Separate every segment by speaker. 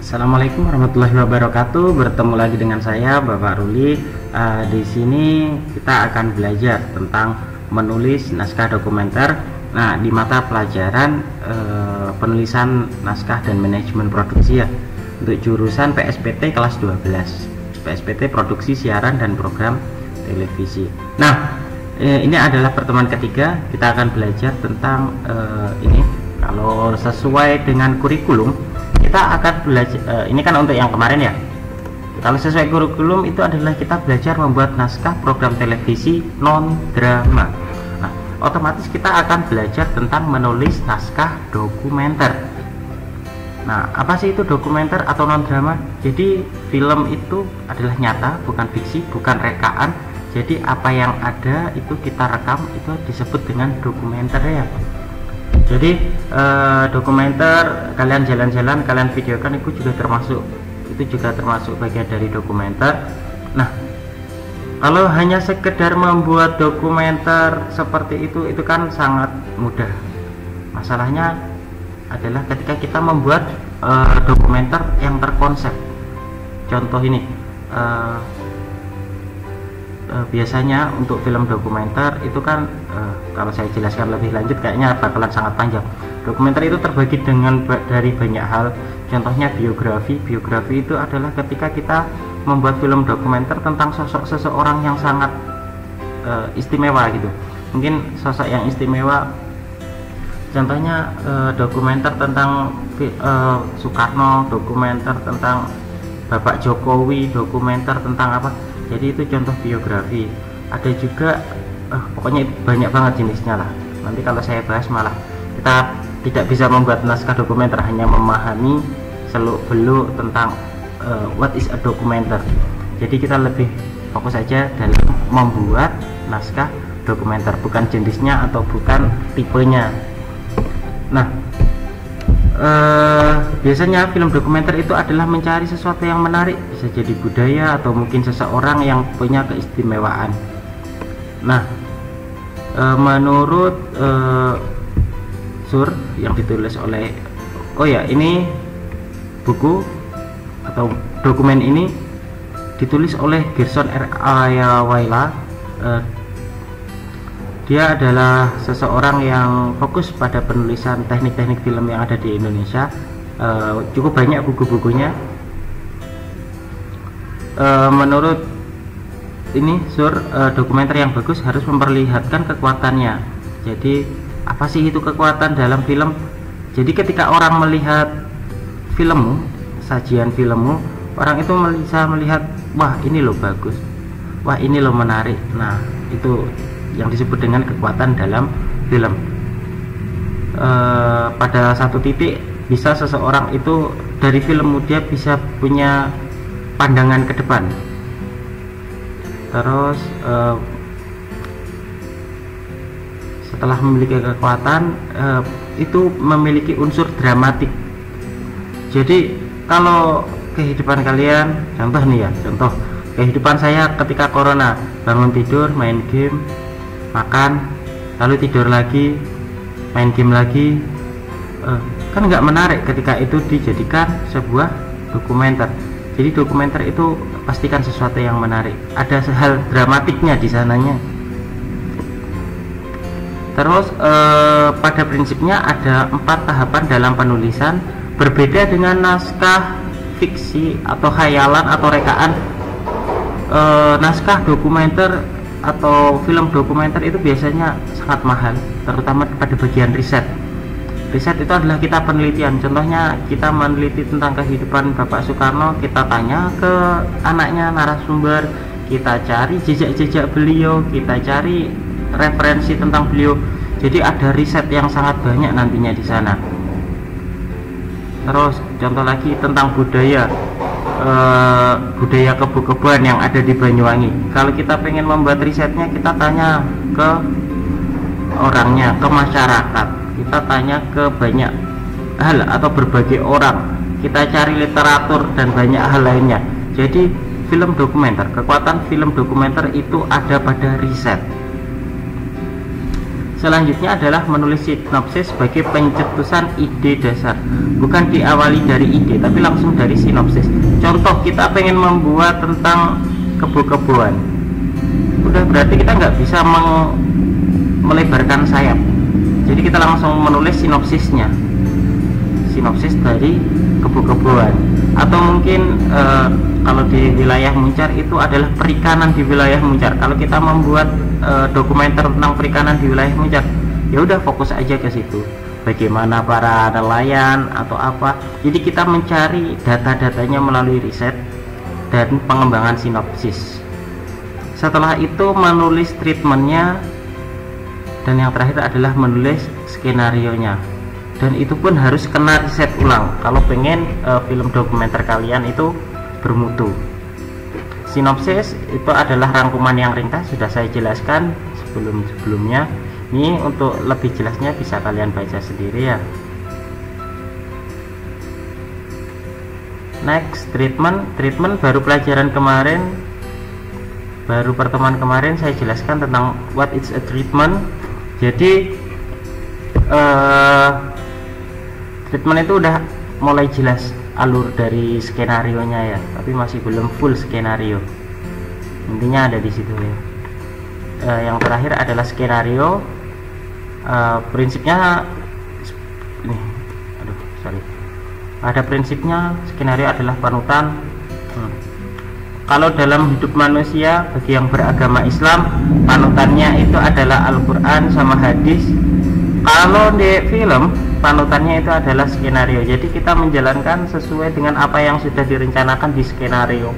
Speaker 1: Assalamualaikum warahmatullahi wabarakatuh. Bertemu lagi dengan saya Bapak Ruli. Di sini kita akan belajar tentang menulis naskah dokumenter. Nah, di mata pelajaran penulisan naskah dan manajemen produksi ya, untuk jurusan PSPT kelas 12, PSPT Produksi Siaran dan Program Televisi. Nah, ini adalah pertemuan ketiga. Kita akan belajar tentang ini. Kalau sesuai dengan kurikulum, kita akan belajar, ini kan untuk yang kemarin ya. Kalau sesuai kurikulum itu adalah kita belajar membuat naskah program televisi non drama. Nah, otomatis kita akan belajar tentang menulis naskah dokumenter. Nah, apa sih itu dokumenter atau non drama? Jadi film itu adalah nyata, bukan fiksi, bukan rekaan. Jadi apa yang ada itu kita rekam, itu disebut dengan dokumenter ya. Jadi dokumenter, kalian jalan-jalan, kalian videokan, itu juga termasuk bagian dari dokumenter. Nah, kalau hanya sekedar membuat dokumenter seperti itu kan sangat mudah. Masalahnya adalah ketika kita membuat dokumenter yang terkonsep. Contoh ini, biasanya untuk film dokumenter itu kan kalau saya jelaskan lebih lanjut kayaknya bakalan sangat panjang. Dokumenter itu terbagi dari banyak hal. Contohnya biografi. Biografi itu adalah ketika kita membuat film dokumenter tentang sosok seseorang yang sangat istimewa gitu. Mungkin sosok yang istimewa, contohnya dokumenter tentang Soekarno, dokumenter tentang Bapak Jokowi, dokumenter tentang apa. Jadi itu contoh biografi. Ada juga pokoknya banyak banget jenisnya lah. Nanti kalau saya bahas malah kita tidak bisa membuat naskah dokumenter, hanya memahami seluk-beluk tentang what is a dokumenter. Jadi kita lebih fokus saja dalam membuat naskah dokumenter, bukan jenisnya atau bukan tipenya. Nah, biasanya film dokumenter itu adalah mencari sesuatu yang menarik, bisa jadi budaya atau mungkin seseorang yang punya keistimewaan. Nah, menurut Sur yang ditulis oleh, ini buku atau dokumen ini ditulis oleh Gerson R. Ayawaila. Dia adalah seseorang yang fokus pada penulisan teknik-teknik film yang ada di Indonesia. Cukup banyak buku-bukunya. Menurut ini Sur, dokumenter yang bagus harus memperlihatkan kekuatannya. Jadi apa sih itu kekuatan dalam film? Jadi ketika orang melihat filmmu, sajian filmmu, orang itu bisa melihat, wah ini loh bagus, wah ini loh menarik. Nah, itu yang disebut dengan kekuatan dalam film. Pada satu titik bisa seseorang itu dari filmmu dia bisa punya pandangan ke depan. Terus setelah memiliki kekuatan itu memiliki unsur dramatik. Jadi kalau kehidupan kalian, contoh kehidupan saya ketika corona, bangun tidur, main game, makan, lalu tidur lagi, main game lagi, kan nggak menarik ketika itu dijadikan sebuah dokumenter. Jadi dokumenter itu pastikan sesuatu yang menarik, ada hal dramatiknya di sananya. Terus pada prinsipnya ada 4 tahapan dalam penulisan, berbeda dengan naskah fiksi atau khayalan atau rekaan. Naskah dokumenter atau film dokumenter itu biasanya sangat mahal, terutama pada bagian riset. Riset itu adalah kita penelitian. Contohnya kita meneliti tentang kehidupan Bapak Soekarno, kita tanya ke anaknya narasumber, kita cari jejak-jejak beliau, kita cari referensi tentang beliau. Jadi ada riset yang sangat banyak nantinya di sana. Terus contoh lagi tentang budaya, budaya kebo-keboan yang ada di Banyuwangi. Kalau kita pengen membuat risetnya, kita tanya ke orangnya, ke masyarakat, kita tanya ke banyak hal atau berbagai orang, kita cari literatur dan banyak hal lainnya. Jadi film dokumenter, kekuatan film dokumenter itu ada pada riset. Selanjutnya adalah menulis sinopsis sebagai pencetusan ide dasar, bukan diawali dari ide tapi langsung dari sinopsis. Contoh, kita pengen membuat tentang kebo-keboan, udah berarti kita nggak bisa melebarkan sayap, jadi kita langsung menulis sinopsisnya, sinopsis dari kebo-keboan. Atau mungkin kalau di wilayah Muncar itu adalah perikanan di wilayah Muncar. Kalau kita membuat dokumenter tentang perikanan di wilayah Muncar, ya udah fokus aja ke situ, bagaimana para nelayan atau apa. Jadi kita mencari data-datanya melalui riset dan pengembangan sinopsis. Setelah itu menulis treatmentnya, dan yang terakhir adalah menulis skenarionya, dan itu pun harus kena riset ulang kalau pengen film dokumenter kalian itu bermutu. Sinopsis itu adalah rangkuman yang ringkas, sudah saya jelaskan sebelumnya. Ini untuk lebih jelasnya bisa kalian baca sendiri ya. Next, treatment baru pelajaran kemarin, baru pertemuan kemarin saya jelaskan tentang what is a treatment. Jadi treatment itu udah mulai jelas alur dari skenarionya ya, tapi masih belum full skenario. Intinya ada di situ ya. Yang terakhir adalah skenario. Prinsipnya ini, ada prinsipnya. Skenario adalah panutan. Kalau dalam hidup manusia, bagi yang beragama Islam, panutannya itu adalah Al-Quran sama hadis. Kalau di film, panutannya itu adalah skenario. Jadi kita menjalankan sesuai dengan apa yang sudah direncanakan di skenario.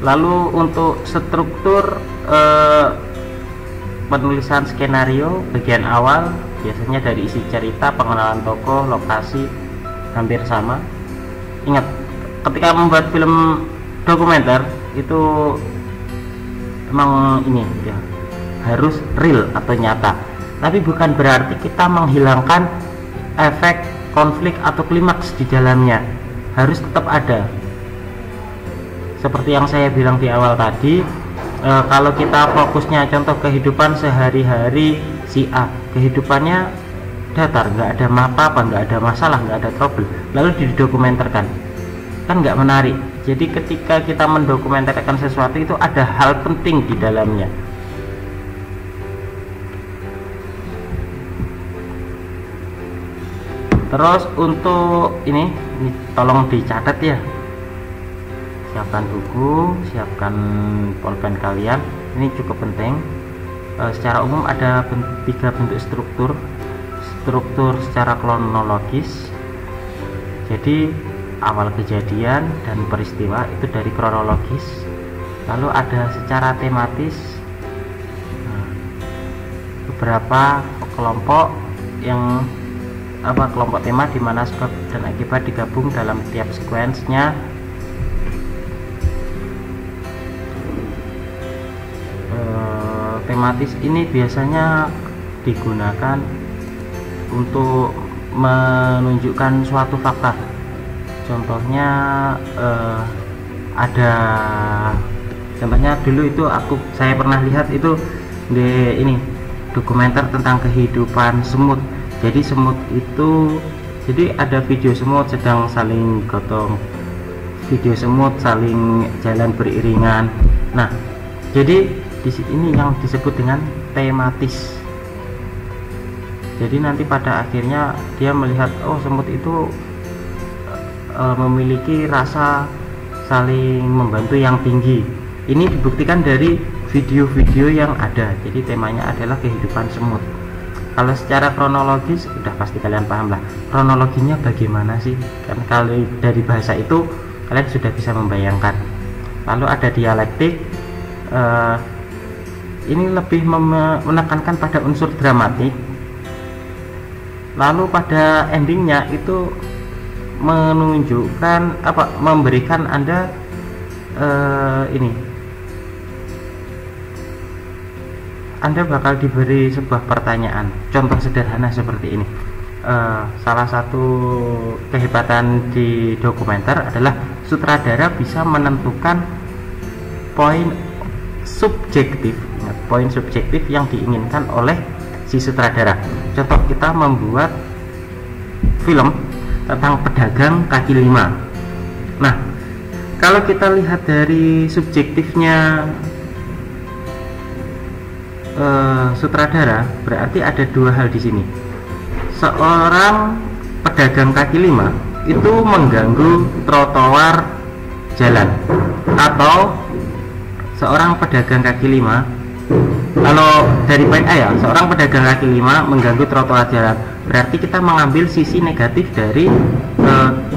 Speaker 1: Lalu untuk struktur penulisan skenario, bagian awal biasanya dari isi cerita, pengenalan tokoh, lokasi, hampir sama. Ingat, ketika membuat film dokumenter itu emang ini ya, harus real atau nyata, tapi bukan berarti kita menghilangkan efek konflik atau klimaks di dalamnya. Harus tetap ada. Seperti yang saya bilang di awal tadi, kalau kita fokusnya contoh kehidupan sehari-hari si A, kehidupannya datar, nggak ada apa-apa, nggak ada masalah, nggak ada trouble, lalu didokumenterkan, kan nggak menarik. Jadi ketika kita mendokumenterkan sesuatu itu ada hal penting di dalamnya. Terus untuk ini tolong dicatat ya, siapkan buku, siapkan pulpen kalian, ini cukup penting. Secara umum ada 3 bentuk struktur secara kronologis. Jadi awal kejadian dan peristiwa itu dari kronologis. Lalu ada secara tematis, beberapa kelompok yang kelompok tema di mana sebab dan akibat digabung dalam tiap sequence-nya. Tematis ini biasanya digunakan untuk menunjukkan suatu fakta. Contohnya contohnya dulu itu saya pernah lihat itu di ini dokumenter tentang kehidupan semut. Jadi semut itu, jadi ada video semut sedang saling gotong, video semut saling jalan beriringan. Nah, jadi di sini yang disebut dengan tematis. Jadi nanti pada akhirnya dia melihat, oh semut itu memiliki rasa saling membantu yang tinggi. Ini dibuktikan dari video-video yang ada. Jadi temanya adalah kehidupan semut. Kalau secara kronologis udah pasti kalian paham lah kronologinya bagaimana sih, karena kalau dari bahasa itu kalian sudah bisa membayangkan. Lalu ada dialektik, ini lebih menekankan pada unsur dramatik. Lalu pada endingnya itu menunjukkan memberikan Anda Anda bakal diberi sebuah pertanyaan. Contoh sederhana seperti ini. Salah satu kehebatan di dokumenter adalah sutradara bisa menentukan poin subjektif. Ingat, poin subjektif yang diinginkan oleh si sutradara. Contoh, kita membuat film tentang pedagang kaki lima. Nah, kalau kita lihat dari subjektifnya sutradara, berarti ada dua hal di sini. Seorang pedagang kaki lima itu mengganggu trotoar jalan, atau seorang pedagang kaki lima, kalau dari poin A ya, seorang pedagang kaki lima mengganggu trotoar jalan, berarti kita mengambil sisi negatif dari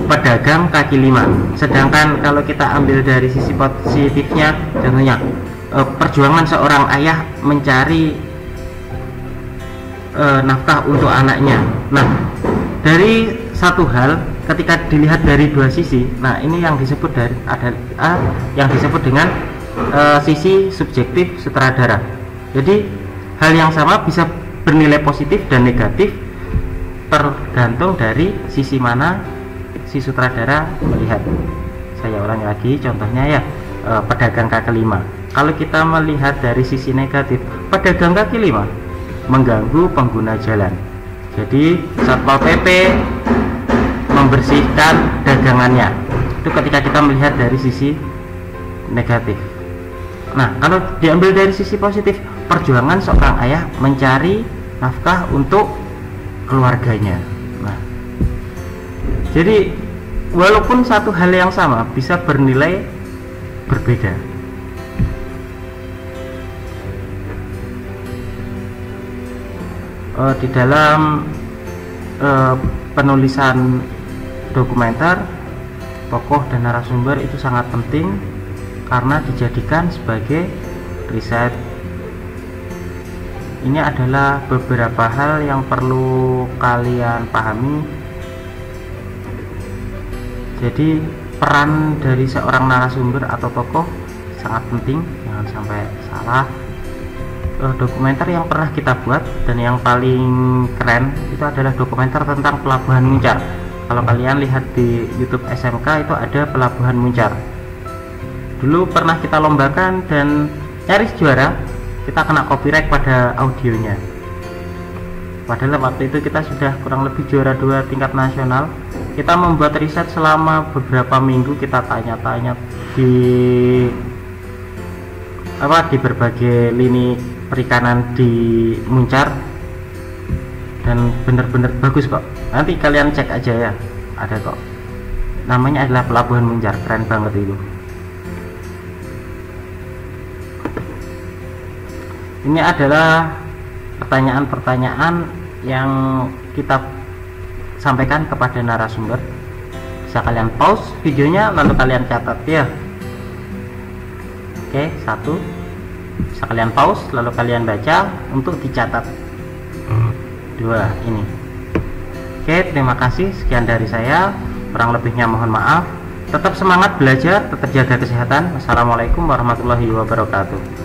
Speaker 1: pedagang kaki lima. Sedangkan kalau kita ambil dari sisi positifnya, contohnya perjuangan seorang ayah mencari nafkah untuk anaknya. Nah, dari satu hal ketika dilihat dari dua sisi, nah ini yang disebut dari yang disebut dengan sisi subjektif sutradara. Jadi hal yang sama bisa bernilai positif dan negatif tergantung dari sisi mana si sutradara melihat. Saya ulangi lagi contohnya ya, pedagang kaki lima. Kalau kita melihat dari sisi negatif, pedagang kaki lima mengganggu pengguna jalan. Jadi Satpol PP membersihkan dagangannya. Itu ketika kita melihat dari sisi negatif. Nah, kalau diambil dari sisi positif, perjuangan seorang ayah mencari nafkah untuk keluarganya. Nah, jadi walaupun satu hal yang sama bisa bernilai berbeda. Di dalam penulisan dokumenter, tokoh dan narasumber itu sangat penting karena dijadikan sebagai riset. Ini adalah beberapa hal yang perlu kalian pahami. Jadi peran dari seorang narasumber atau tokoh sangat penting, jangan sampai salah. Dokumenter yang pernah kita buat dan yang paling keren itu adalah dokumenter tentang Pelabuhan Muncar. Kalau kalian lihat di YouTube SMK itu ada Pelabuhan Muncar. Dulu pernah kita lombakan dan nyaris juara. Kita kena copyright pada audionya. Padahal waktu itu kita sudah kurang lebih juara 2 tingkat nasional. Kita membuat riset selama beberapa minggu, kita tanya-tanya di berbagai lini perikanan di Muncar, dan bener-bener bagus kok. Nanti kalian cek aja ya, ada kok. Namanya adalah Pelabuhan Muncar, keren banget itu. Ini adalah pertanyaan-pertanyaan yang kita sampaikan kepada narasumber. Bisa kalian pause videonya lalu kalian catat ya. Oke, satu. Bisa kalian pause lalu kalian baca untuk dicatat. Dua, ini. Oke, terima kasih. Sekian dari saya. Kurang lebihnya mohon maaf. Tetap semangat belajar, tetap jaga kesehatan. Wassalamualaikum warahmatullahi wabarakatuh.